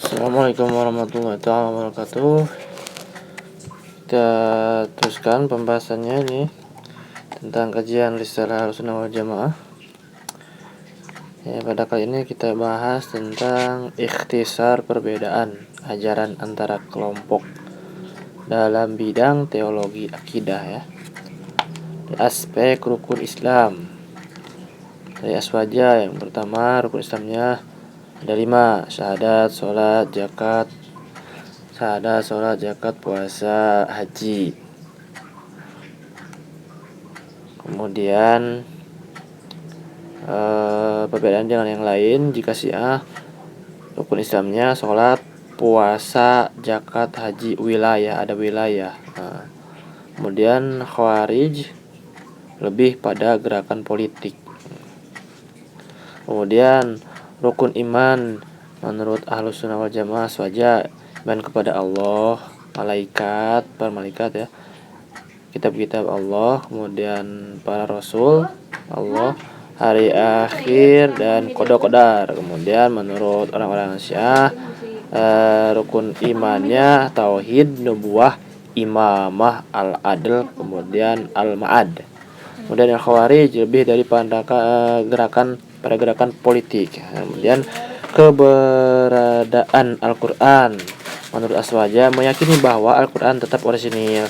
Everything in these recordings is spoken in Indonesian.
Assalamualaikum warahmatullahi wabarakatuh. Kita teruskan pembahasannya ini tentang kajian Risalah Ahlussunnah wal Jamaah. Pada kali ini kita bahas tentang ikhtisar perbedaan ajaran antara kelompok dalam bidang teologi akidah Di aspek rukun Islam. Dari aswaja yang pertama, rukun Islamnya ada 5: syahadat, sholat, zakat, puasa, haji. Kemudian perbedaan dengan yang lain, jika Syiah rukun Islamnya sholat, puasa, zakat, haji, ada wilayah. Kemudian Khawarij lebih pada gerakan politik. Kemudian rukun iman menurut Ahlussunnah wal Jamaah aswaja, iman kepada Allah, para malaikat kitab-kitab Allah, kemudian para rasul Allah, hari akhir, dan qada. Kemudian menurut orang-orang Syiah rukun imannya tauhid, nubuwah, imamah, al-adl, kemudian al-ma'ad. Kemudian Khawarij lebih dari gerakan politik. Kemudian keberadaan Al-Quran menurut aswaja meyakini bahwa Al-Quran tetap orisinil.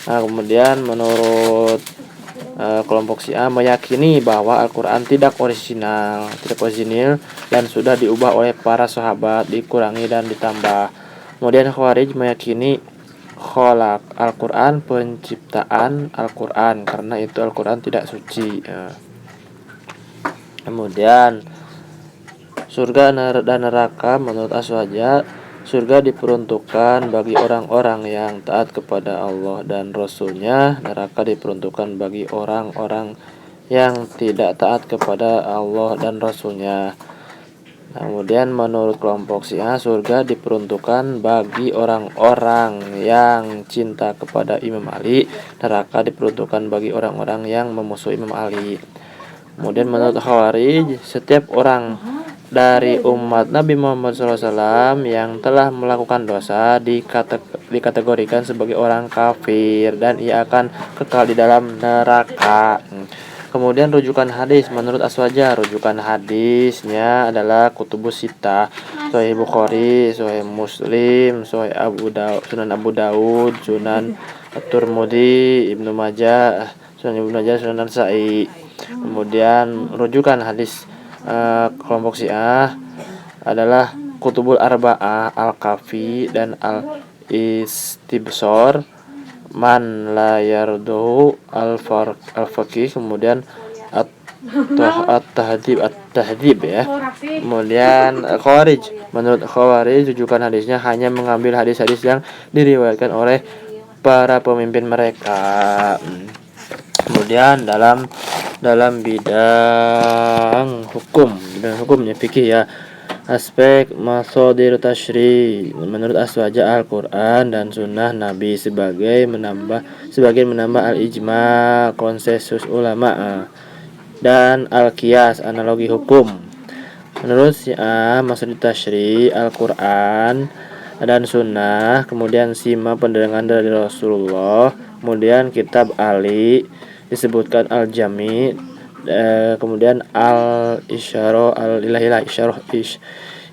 Kemudian menurut kelompok Syiah meyakini bahwa Al-Quran tidak orisinil dan sudah diubah oleh para sahabat, dikurangi dan ditambah. Kemudian Khawarij meyakini kholaq Al-Quran, penciptaan Al-Quran, karena itu Al-Quran tidak suci. Kemudian surga dan neraka menurut aswaja, surga diperuntukkan bagi orang-orang yang taat kepada Allah dan Rasul-Nya, neraka diperuntukkan bagi orang-orang yang tidak taat kepada Allah dan Rasul-Nya. Kemudian menurut kelompok Syiah, surga diperuntukkan bagi orang-orang yang cinta kepada Imam Ali, neraka diperuntukkan bagi orang-orang yang memusuhi Imam Ali. Kemudian menurut Khawarij, setiap orang dari umat Nabi Muhammad SAW yang telah melakukan dosa dikategorikan sebagai orang kafir dan ia akan kekal di dalam neraka. Kemudian rujukan hadis menurut aswaja, rujukan hadisnya adalah Kutubus Sittah, Sahih Bukhari, Sahih Muslim, Sahih Sunan Abu Daud, Sunan At-Tirmidzi, Ibnu Majah, Sunan Nasa'i. Kemudian rujukan hadis kelompok Syiah adalah Kutubul Arba'ah, Al-Kafi, dan Al-Istibsar, Man la yarduhu Al-Faqih, kemudian At-Tahdhib Kemudian Khawarij, menurut Khawarij rujukan hadisnya hanya mengambil hadis-hadis yang diriwayatkan oleh para pemimpin mereka. Kemudian dalam bidang hukumnya fikih aspek masadir tasyri menurut aswaja Al-Quran dan Sunnah Nabi sebagian menambah al-ijma, konsensus ulama, dan al-qiyas, analogi hukum. Menurut Syiah masadir tasyri Al-Quran dan Sunnah, kemudian sima pendengaran dari Rasulullah, kemudian kitab Ali disebutkan al-jami, kemudian al-isyarah al-ilahiyah,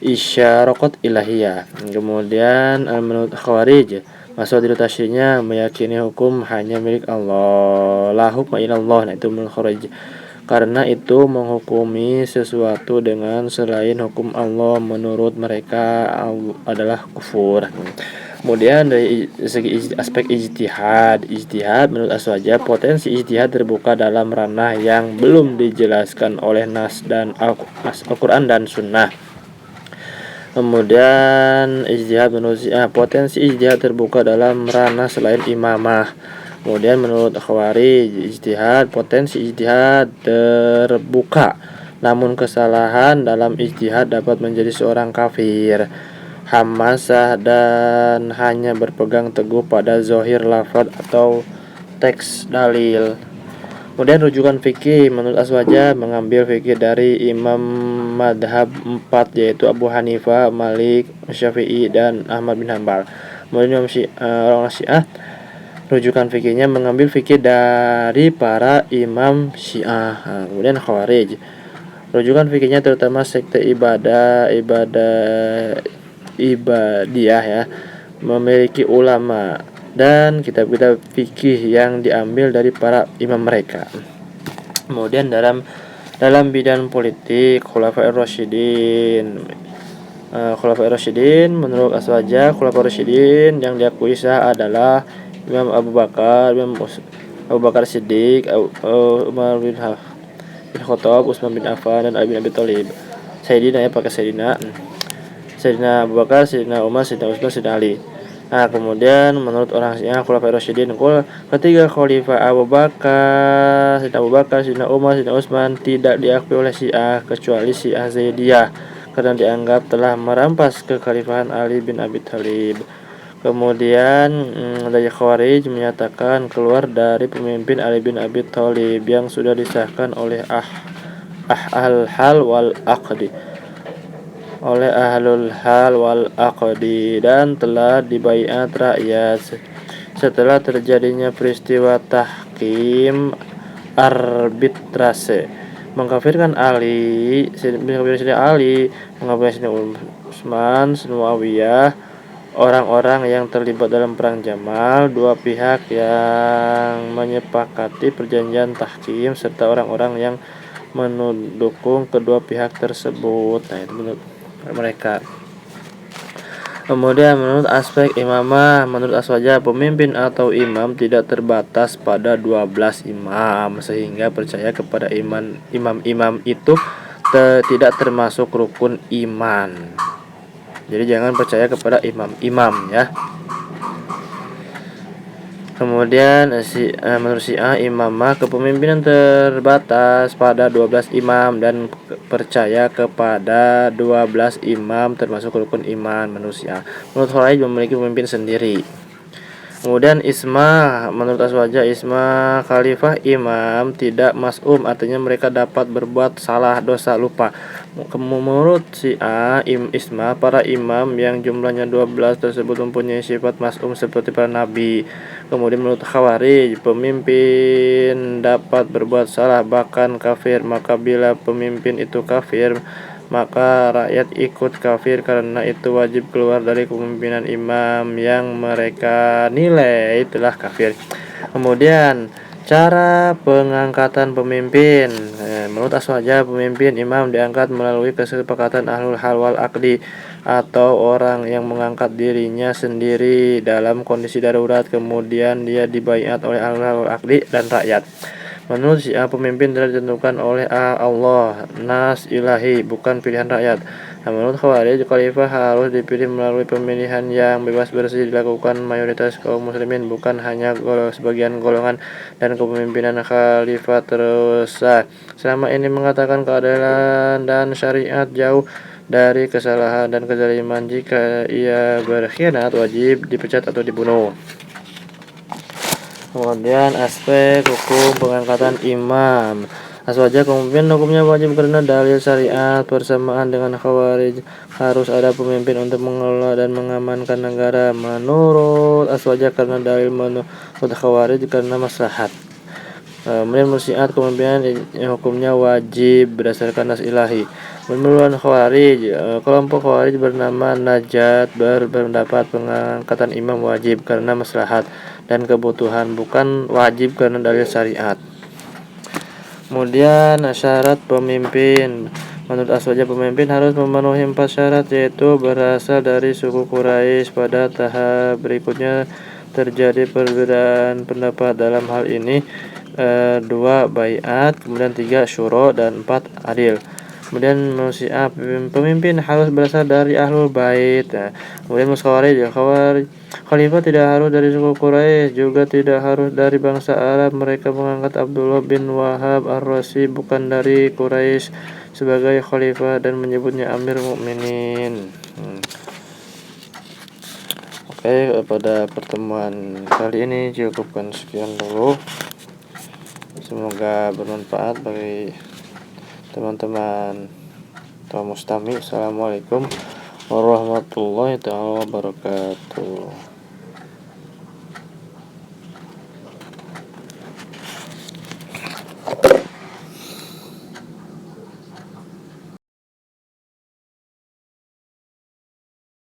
isyarakat ilahiyah. Kemudian menurut Khawarij masadir tasyri'nya meyakini hukum hanya milik Allah, la hukma ilallah, itu menurut Khawarij, karena itu menghukumi sesuatu dengan selain hukum Allah menurut mereka adalah kufur. Kemudian dari segi aspek ijtihad menurut aswaja potensi ijtihad terbuka dalam ranah yang belum dijelaskan oleh nas dan Al-Quran dan Sunnah. Kemudian ijtihad menurut potensi ijtihad terbuka dalam ranah selain imamah. Kemudian menurut Khawarij potensi ijtihad terbuka, namun kesalahan dalam ijtihad dapat menjadi seorang kafir. Hamasah dan hanya berpegang teguh pada zahir lafaz atau teks dalil. Kemudian rujukan fikih menurut Aswaja mengambil fikih dari imam madhab 4 yaitu Abu Hanifah, Malik, Syafi'i, dan Ahmad bin Hanbal. Kemudian orang Syiah rujukan fikihnya mengambil fikih dari para imam Syiah. Kemudian Khawarij rujukan fikihnya terutama sekte ibadiyah ya, memiliki ulama dan kitab-kitab fikih yang diambil dari para imam mereka. Kemudian dalam bidang politik Khulafaur Rasyidin. Khulafaur Rasyidin menurut Aswaja, Khulafaur Rasyidin yang diakui sah adalah Imam Abu Bakar, Abu Bakar Siddiq, Umar bin Khattab, Utsman bin Affan, dan Ali bin Abi Thalib. Sayyidina ya, pakai Sayyidina. Sayyidina Abu Bakar, Sayyidina Umar, Sayyidina Utsman, Sayyidina Ali. Nah, kemudian menurut orang Syiah Khulafaur Rasyidin, ketiga khalifah Sayyidina Abu Bakar, Sayyidina Umar, Sayyidina Utsman tidak diakui oleh Syiah kecuali Syiah Zaidiyah karena dianggap telah merampas kekhalifahan Ali bin Abi Thalib. Kemudian dari Khawarij menyatakan keluar dari pemimpin Ali bin Abi Thalib yang sudah disahkan oleh ahlul hal wal aqdi dan telah dibaiat rakyat setelah terjadinya peristiwa tahkim arbitrase mengkafirkan Ali, mengkafirkan Utsman, Muawiyah, orang-orang yang terlibat dalam perang Jamal, dua pihak yang menyepakati perjanjian tahkim serta orang-orang yang mendukung kedua pihak tersebut. Nah, itu menurut mereka. Kemudian menurut aspek imamah, menurut Aswaja pemimpin atau imam tidak terbatas pada 12 imam sehingga percaya kepada imam itu tidak termasuk rukun iman. Jadi jangan percaya kepada imam-imam ya. Kemudian menurut Syiah imamah kepemimpinan terbatas pada 12 imam dan percaya kepada 12 imam termasuk rukun iman menurut Syiah. Menurut Khawarij memiliki pemimpin sendiri. Kemudian isma menurut Aswaja isma khalifah imam tidak mas'um artinya mereka dapat berbuat salah, dosa, lupa. Menurut Syiah isma para imam yang jumlahnya 12 tersebut mempunyai sifat mas'um seperti para nabi. Kemudian menurut Khawarij pemimpin dapat berbuat salah bahkan kafir, maka bila pemimpin itu kafir maka rakyat ikut kafir karena itu wajib keluar dari kepemimpinan imam yang mereka nilai telah kafir. Kemudian cara pengangkatan pemimpin menurut Aswaja pemimpin imam diangkat melalui kesepakatan ahlul hal wal aqdi atau orang yang mengangkat dirinya sendiri dalam kondisi darurat kemudian dia dibaiat oleh ahlul hal wal aqdi dan rakyat. Menurut Syiah pemimpin telah ditentukan oleh Allah, nas ilahi, bukan pilihan rakyat. Menurut Khawarij khalifah harus dipilih melalui pemilihan yang bebas bersih dilakukan mayoritas kaum muslimin, bukan hanya sebagian golongan, dan kepemimpinan khalifah terus selama ini mengatakan keadilan dan syariat jauh dari kesalahan dan kezaliman. Jika ia berkhianat wajib dipecat atau dibunuh. Kemudian aspek hukum pengangkatan imam. Aswaja kemudian hukumnya wajib karena dalil syariat. Persamaan dengan Khawarij harus ada pemimpin untuk mengelola dan mengamankan negara. Menurut Aswaja karena dalil, menurut Khawarij karena maslahat. Kemudian Syiah kepemimpinan hukumnya wajib berdasarkan nas ilahi. Menurut Khawarij, kelompok Khawarij bernama Najat berpendapat pengangkatan imam wajib karena maslahat dan kebutuhan, bukan wajib karena dalil syariat. Kemudian syarat pemimpin. Menurut Aswaja pemimpin harus memenuhi 4 syarat yaitu berasal dari suku Quraisy. Pada tahap berikutnya terjadi perbedaan pendapat dalam hal ini. 2 baiat, kemudian 3 syuro, dan 4 adil. Kemudian Syiah pemimpin harus berasal dari ahlul bait. Kemudian Khawarij khalifah tidak harus dari suku Quraisy, juga tidak harus dari bangsa Arab. Mereka mengangkat Abdullah bin Wahab ar-Rasi bukan dari Quraisy sebagai khalifah dan menyebutnya Amir Mukminin. Oke, pada pertemuan kali ini cukupkan sekian dulu. Semoga bermanfaat bagi teman-teman kaum mustami. Assalamualaikum warahmatullahi wabarakatuh.